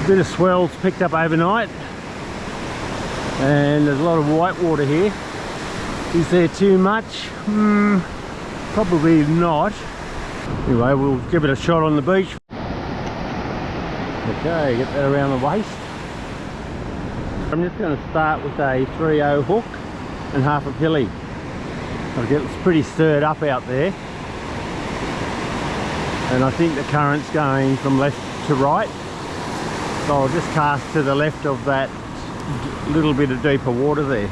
A bit of swells picked up overnight, and there's a lot of white water here. Is there too much? Probably not. Anyway, we'll give it a shot on the beach. Okay, get that around the waist. I'm just going to start with a 3/0 hook and half a pilly. It's pretty stirred up out there, and I think the current's going from left to right, so I'll just cast to the left of that little bit of deeper water there.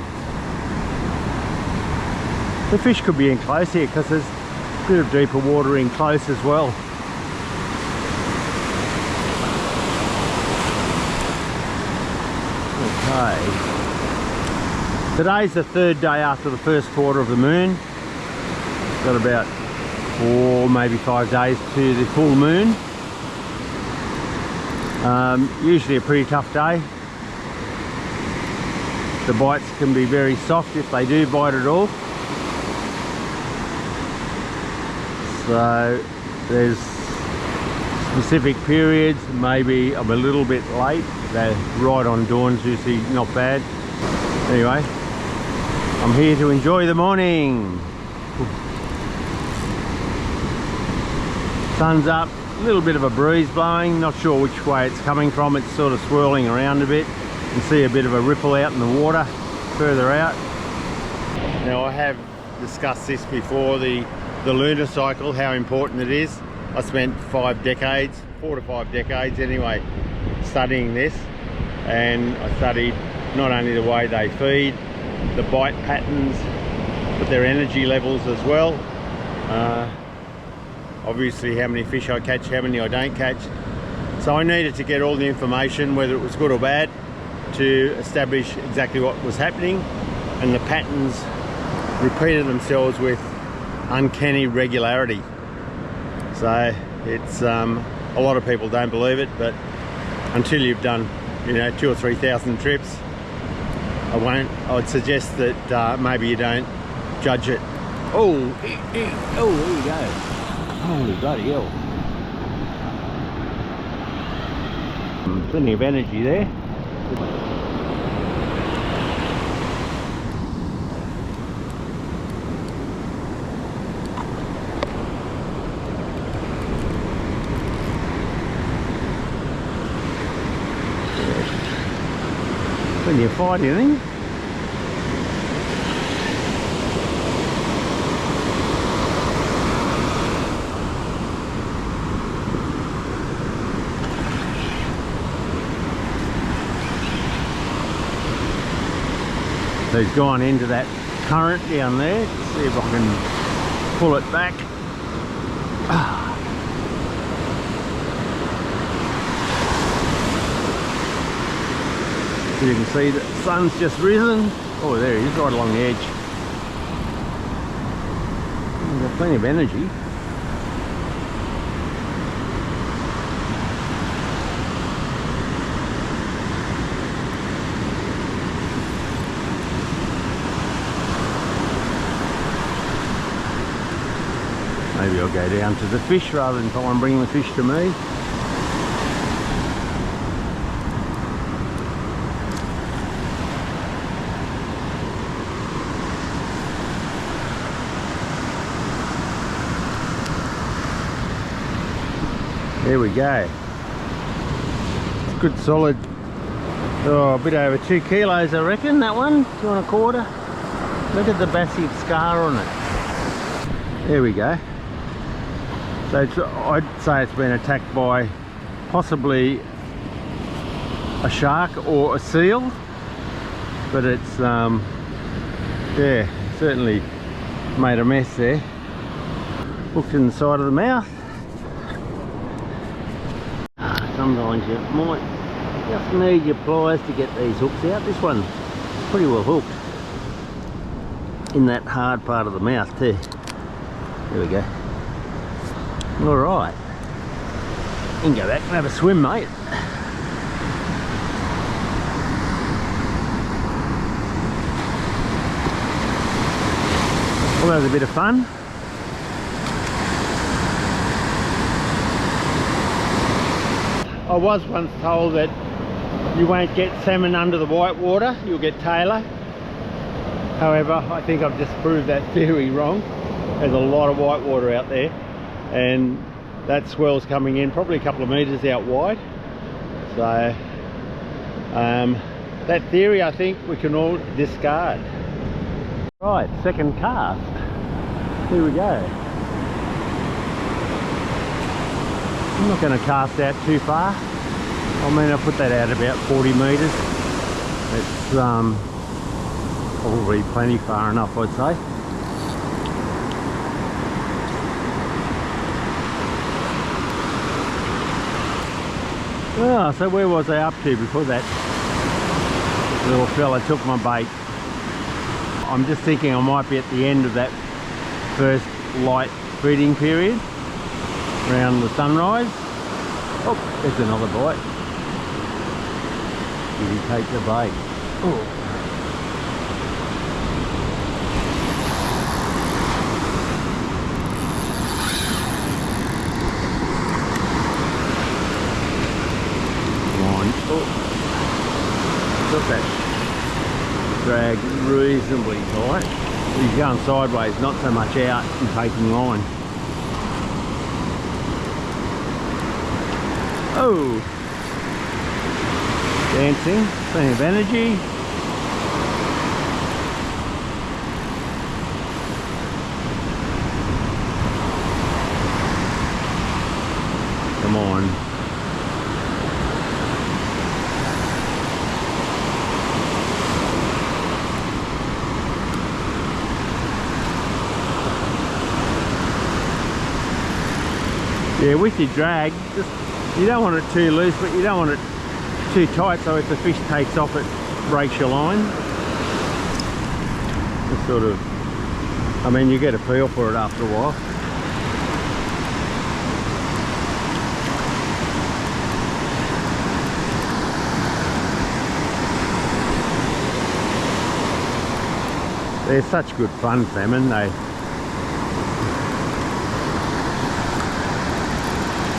The fish could be in close here because there's a bit of deeper water in close as well. Okay. Today's the third day after the first quarter of the moon. Got about 4, maybe 5 days to the full moon. Usually a pretty tough day. The bites can be very soft if they do bite at all. So there's specific periods, maybe I'm a little bit late. They're right on dawn's usually not bad. Anyway, I'm here to enjoy the morning. Sun's up, a little bit of a breeze blowing, not sure which way it's coming from. It's sort of swirling around a bit. You can see a bit of a ripple out in the water further out. Now, I have discussed this before, the lunar cycle, how important it is. I spent 5 decades, 4 to 5 decades anyway, studying this, and I studied not only the way they feed, the bite patterns, but their energy levels as well. Obviously how many fish I catch, how many I don't catch. So I needed to get all the information, whether it was good or bad, to establish exactly what was happening, and the patterns repeated themselves with uncanny regularity. So it's a lot of people don't believe it, but until you've done 2,000 or 3,000 trips, I would suggest that maybe you don't judge it. Oh, oh, there you go. Holy bloody hell. Plenty of energy there. Plenty of fight, you think? So he's gone into that current down there. Let's see if I can pull it back. So you can see the sun's just risen. Oh, there he is, right along the edge. He's got plenty of energy. Maybe I'll go down to the fish rather than try and bring the fish to me. There we go. It's good solid, a bit over 2 kilos I reckon, that one, 2 1/4. Look at the massive scar on it. There we go. So I'd say it's been attacked by possibly a shark or a seal, but it's yeah, certainly made a mess there. Hooked in the side of the mouth. Sometimes you might just need your pliers to get these hooks out. This one's pretty well hooked in that hard part of the mouth too. There we go. All right, you can go back and have a swim, mate. Well, that was a bit of fun. I was once told that you won't get salmon under the white water, you'll get tailor. However, I think I've just proved that theory wrong. There's a lot of white water out there, and that swell's coming in probably a couple of meters out wide. So that theory I think we can all discard. Right, second cast. Here we go. I'm not going to cast out too far. I mean, I'll put that out about 40 metres. It's probably plenty far enough, I'd say. Oh, so where was I up to before that little fella took my bait? I'm just thinking I might be at the end of that first light feeding period, around the sunrise. Oh, there's another bite. Did he take the bait? Oh. Oh, got that drag reasonably tight. He's going sideways, not so much out and taking line. Oh, dancing, plenty of energy. Come on. Yeah, with your drag, just, you don't want it too loose, but you don't want it too tight, so if the fish takes off, it breaks your line. It's sort of, I mean, you get a feel for it after a while. They're such good fun, salmon.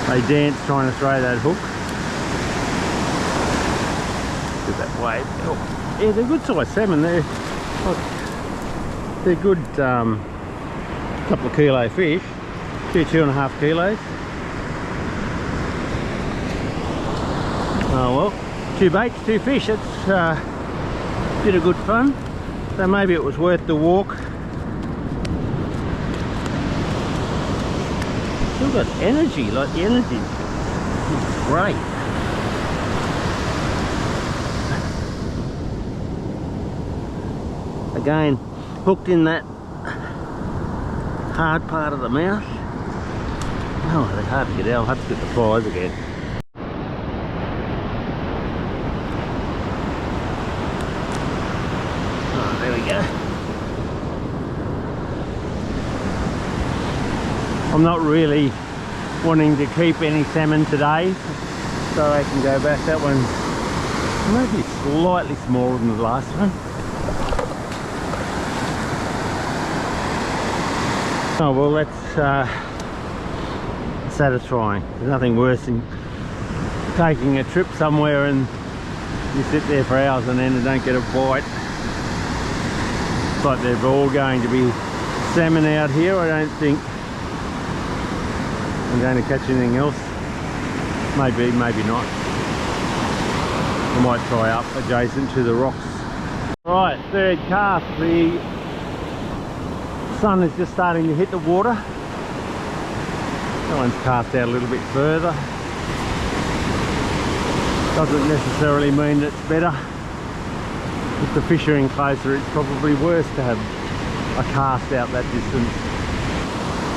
They dance trying to throw that hook. Look at that wave. Oh, yeah, they're good sized salmon. They're good, couple of kilo fish, 2.5 kilos. Oh well, 2 baits, 2 fish. That's a bit of good fun. So maybe it was worth the walk. Still got energy, like the energy is great. Again, hooked in that hard part of the mouth. Oh, they're hard to get out. I'll have to get the pliers again. Oh, there we go. I'm not really wanting to keep any salmon today, so I can go back. That one's maybe slightly smaller than the last one. Oh well, that's satisfying. There's nothing worse than taking a trip somewhere and you sit there for hours and then you don't get a bite. It's like they're all going to be salmon out here. I don't think I'm going to catch anything else. Maybe, maybe not. I might try up adjacent to the rocks. Right, third cast. The sun is just starting to hit the water. That one's cast out a little bit further. Doesn't necessarily mean that it's better. If the fish are in closer, it's probably worse to have a cast out that distance.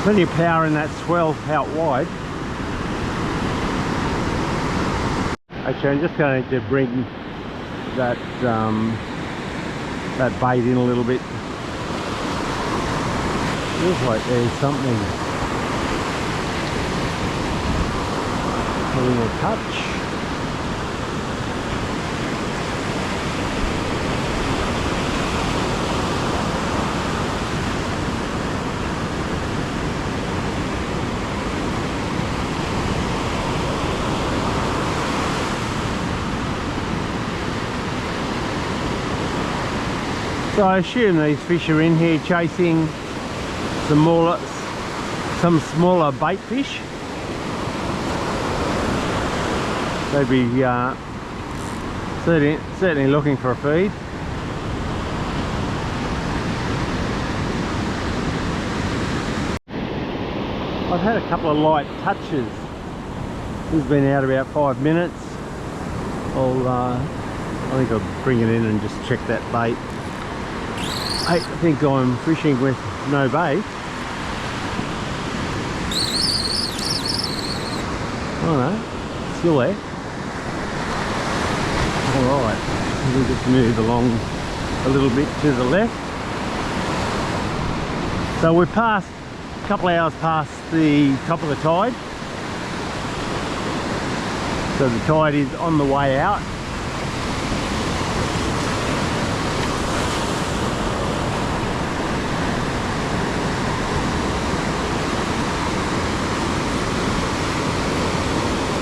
Plenty of power in that swell out wide. Actually, I'm just going to bring that that bait in a little bit. Feels like there's something having a touch. So I assume these fish are in here chasing some smaller bait fish. They'd be certainly looking for a feed. I've had a couple of light touches. He's been out about 5 minutes. I think I'll bring it in and just check that bait. I think I'm fishing with no bait. Oh no, still there. Alright, we'll just move along a little bit to the left. So we're past, a couple of hours past the top of the tide. So the tide is on the way out.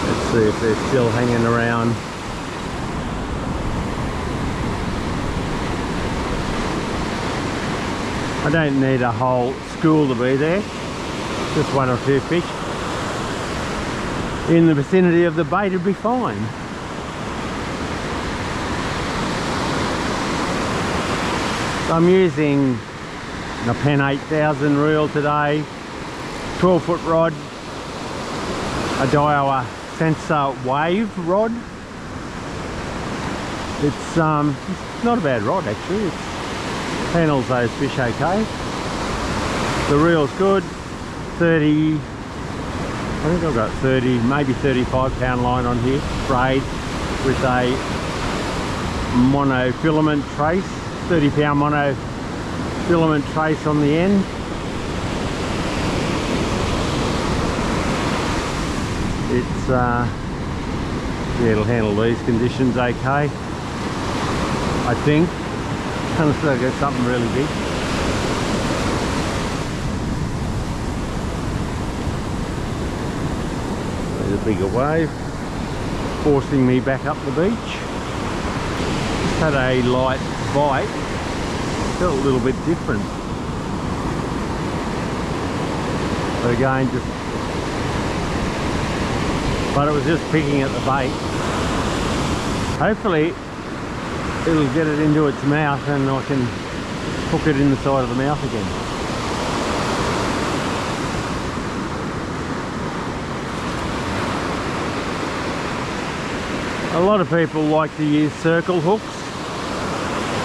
Let's see if they're still hanging around. I don't need a whole school to be there, just one or two fish in the vicinity of the bait would be fine. So I'm using a Pen 8000 reel today, 12-foot rod, a Daiwa sensor wave rod. It's not a bad rod actually. It handles those fish okay. The reel's good. 30, I think I've got 30, maybe 35 pound line on here, braid with a monofilament trace, 30 pound monofilament trace on the end. It's yeah, it'll handle these conditions okay, I think, unless I get something really big. There's a bigger wave forcing me back up the beach. Just had a light bite, felt a little bit different. But again, but it was just picking at the bait. Hopefully it'll get it into its mouth and I can hook it in the side of the mouth again. A lot of people like to use circle hooks,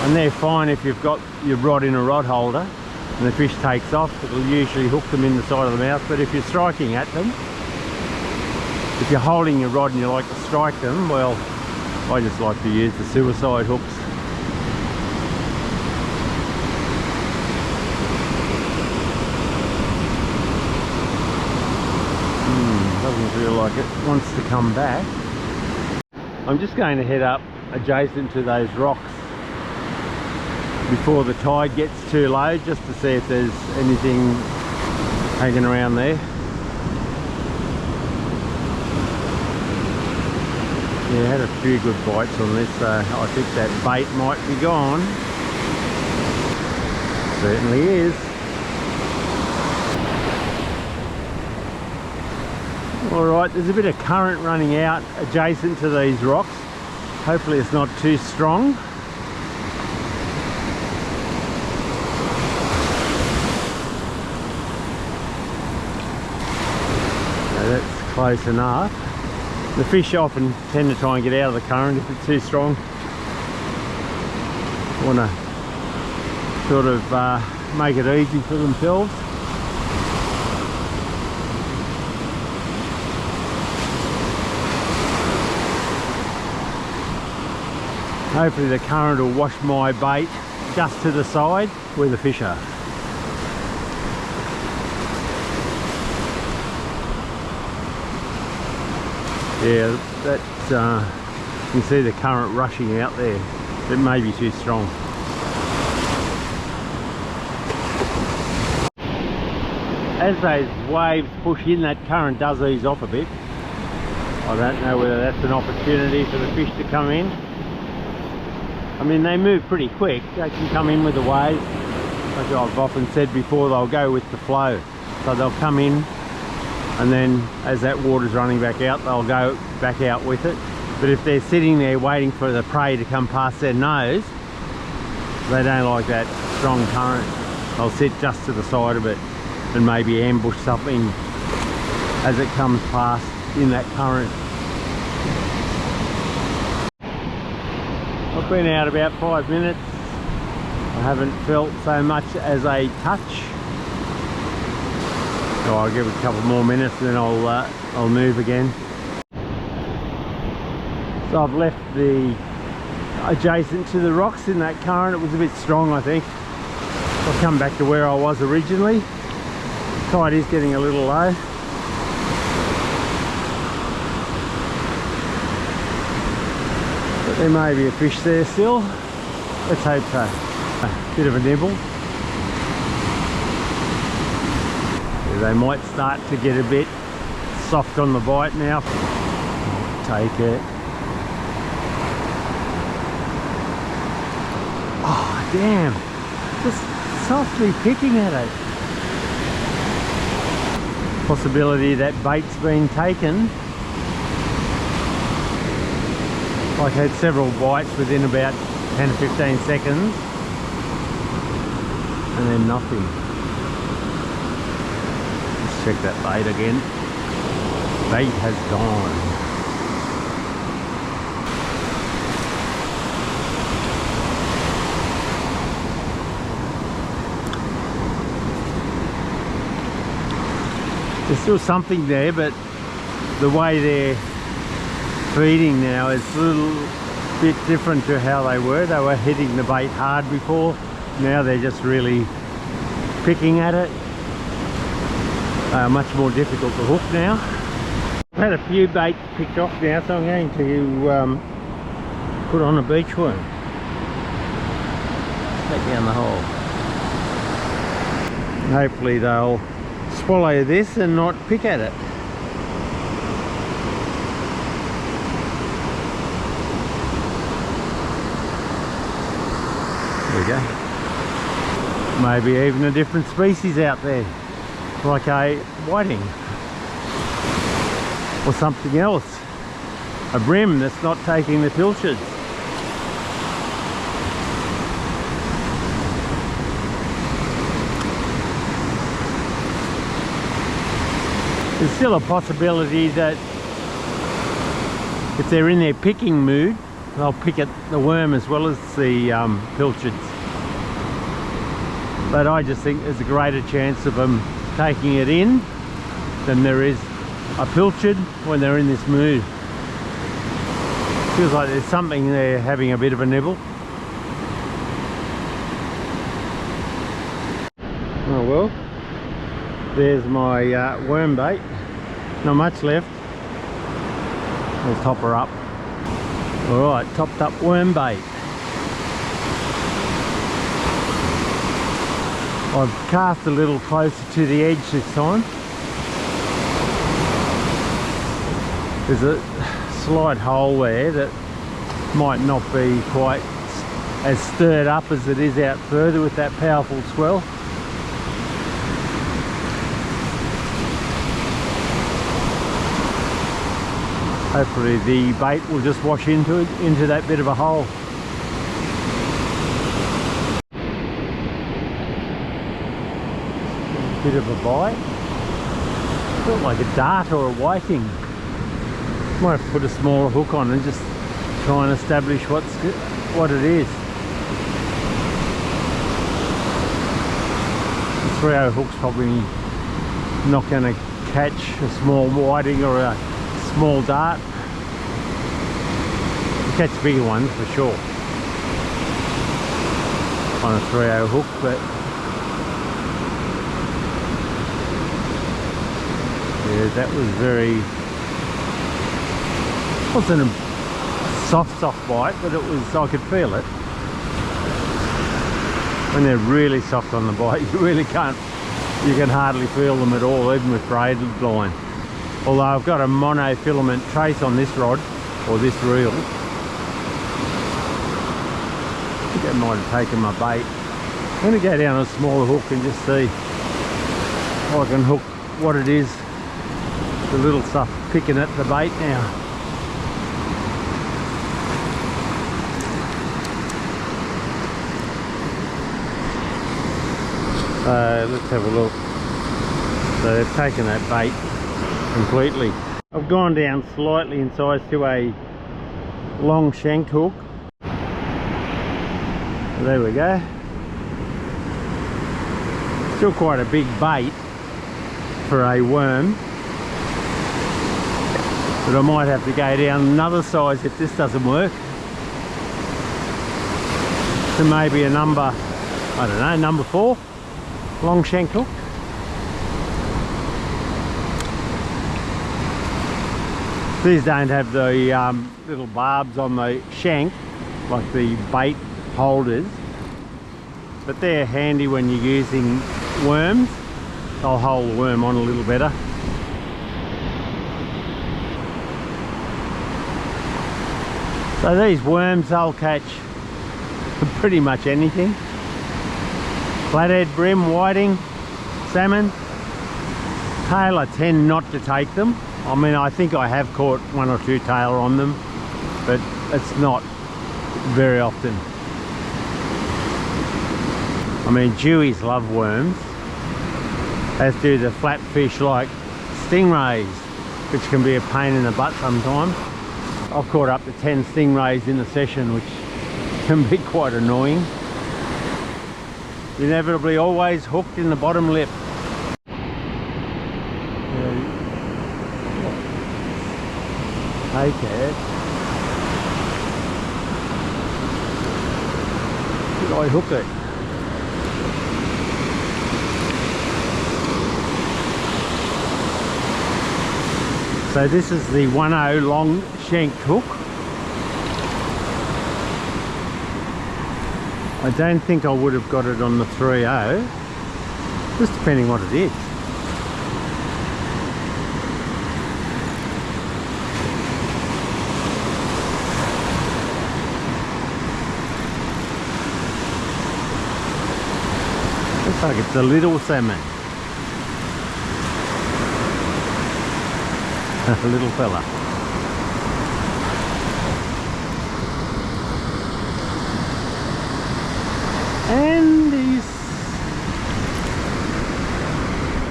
and they're fine if you've got your rod in a rod holder and the fish takes off. It'll usually hook them in the side of the mouth. But if you're striking at them, if you're holding your rod and you like to strike them, well, I just like to use the suicide hooks. Doesn't feel like it wants to come back. I'm just going to head up adjacent to those rocks before the tide gets too low, just to see if there's anything hanging around there. Yeah, had a few good bites on this, so I think that bait might be gone. Certainly is. Alright, there's a bit of current running out adjacent to these rocks. Hopefully it's not too strong. So that's close enough. The fish often tend to try and get out of the current if it's too strong. Want to sort of make it easy for themselves. Hopefully the current will wash my bait just to the side where the fish are. Yeah, that's, you can see the current rushing out there. It may be too strong. As those waves push in, that current does ease off a bit. I don't know whether that's an opportunity for the fish to come in. I mean, they move pretty quick. They can come in with the waves. Like I've often said before, they'll go with the flow. So they'll come in, and then as that water's running back out, they'll go back out with it. But if they're sitting there waiting for the prey to come past their nose, they don't like that strong current. They'll sit just to the side of it and maybe ambush something as it comes past in that current. I've been out about 5 minutes. I haven't felt so much as a touch. So I'll give it a couple more minutes and then I'll move again. So I've left the adjacent to the rocks in that current. It was a bit strong, I think. I'll come back to where I was originally. Tide is getting a little low. But there may be a fish there still. Let's hope so. A bit of a nibble. They might start to get a bit soft on the bite now. Take it. Oh damn, just softly picking at it. Possibility that bait's been taken. Like I had several bites within about 10 to 15 seconds and then nothing. Let's check that bait again. Bait has gone. There's still something there, but the way they're feeding now is a little bit different to how they were. They were hitting the bait hard before. Now they're just really picking at it. Much more difficult to hook now. I've had a few baits picked off now, so I'm going to put on a beach worm. Take down the hole. Hopefully they'll swallow this and not pick at it. There we go. Maybe even a different species out there, like a whiting or something else, a brim that's not taking the pilchards. There's still a possibility that if they're in their picking mood, they'll pick at the worm as well as the pilchards. But I just think there's a greater chance of them taking it in than there is a pilchard when they're in this mood. Feels like there's something there having a bit of a nibble. Oh well. There's my worm bait. Not much left. I'll top her up. Alright, topped up worm bait. I've cast a little closer to the edge this time. There's a slight hole there that might not be quite as stirred up as it is out further with that powerful swell. Hopefully the bait will just wash into that bit of a hole. Bit of a bite. Felt like a dart or a whiting. Might have put a smaller hook on and just try and establish what it is. The 3/0 hook's probably not going to catch a small whiting or a small dart. You catch bigger ones for sure on a 3/0 hook, but yeah, that was wasn't a soft bite, but it was, I could feel it. When they're really soft on the bite, you can hardly feel them at all, even with braided line. Although I've got a monofilament trace on this rod, or this reel. I think I might have taken my bait. I'm going to go down a smaller hook and just see if I can hook what it is. The little stuff picking at the bait now. Let's have a look. So they've taken that bait completely. I've gone down slightly in size to a long shanked hook. There we go. Still quite a big bait for a worm, but I might have to go down another size if this doesn't work. So maybe a number, I don't know, number 4 long shank hook. These don't have the little barbs on the shank like the bait holders, but they're handy when you're using worms. They'll hold the worm on a little better. So these worms, they'll catch pretty much anything. Flathead, brim, whiting, salmon. Tail, I tend not to take them. I mean, I think I have caught 1 or 2 tail on them, but it's not very often. I mean, dewies love worms, as do the flat fish like stingrays, which can be a pain in the butt sometimes. I've caught up to 10 stingrays in a session, which can be quite annoying. Inevitably always hooked in the bottom lip. Take it. Did I hook it? So this is the 1/0 long shanked hook. I don't think I would have got it on the 3/0, just depending what it is. Looks like it's a little salmon. A little fella. And he's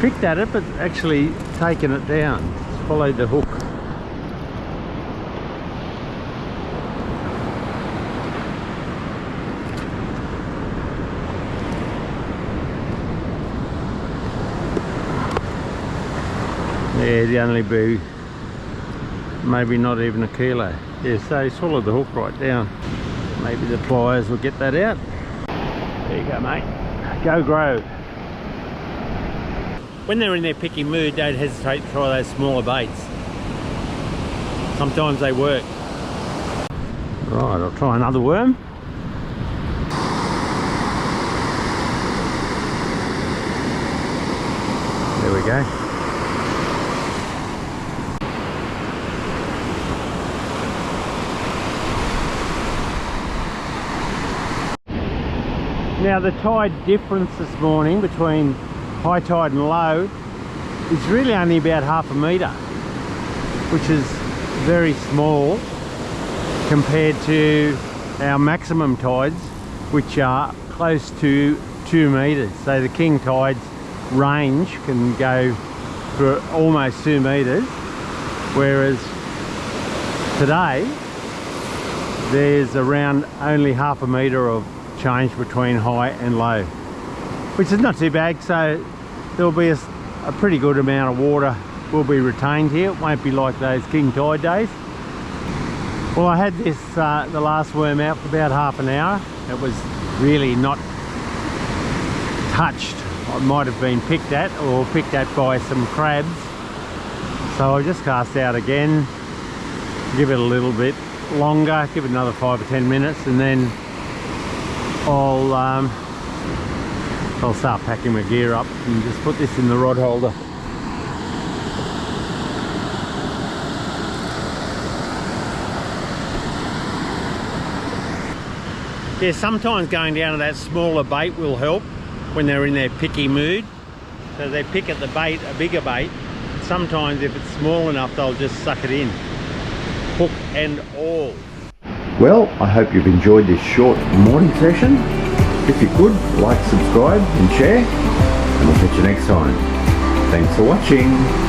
picked at it, but actually taken it down. It's followed the hook. Yeah, it'd only be maybe not even a kilo. Yeah, so he swallowed the hook right down. Maybe the pliers will get that out. There you go, mate. Go grow. When they're in their picky mood, don't hesitate to try those smaller baits. Sometimes they work. Right, I'll try another worm. There we go. Now the tide difference this morning between high tide and low is really only about ½ metre, which is very small compared to our maximum tides, which are close to 2 metres. So the king tide's range can go for almost 2 metres, whereas today there's around only ½ metre of change between high and low, which is not too bad. So there'll be a pretty good amount of water will be retained here. It won't be like those king tide days. Well, I had this the last worm out for about ½ an hour. It was really not touched. It might have been picked at or picked at by some crabs. So I just cast out again, give it a little bit longer, give it another 5 or 10 minutes, and then I'll start packing my gear up and just put this in the rod holder. Yeah, sometimes going down to that smaller bait will help when they're in their picky mood. So they pick at the bait, a bigger bait. Sometimes if it's small enough, they'll just suck it in, hook and all. Well, I hope you've enjoyed this short morning session. If you could, like, subscribe and share, and we'll catch you next time. Thanks for watching.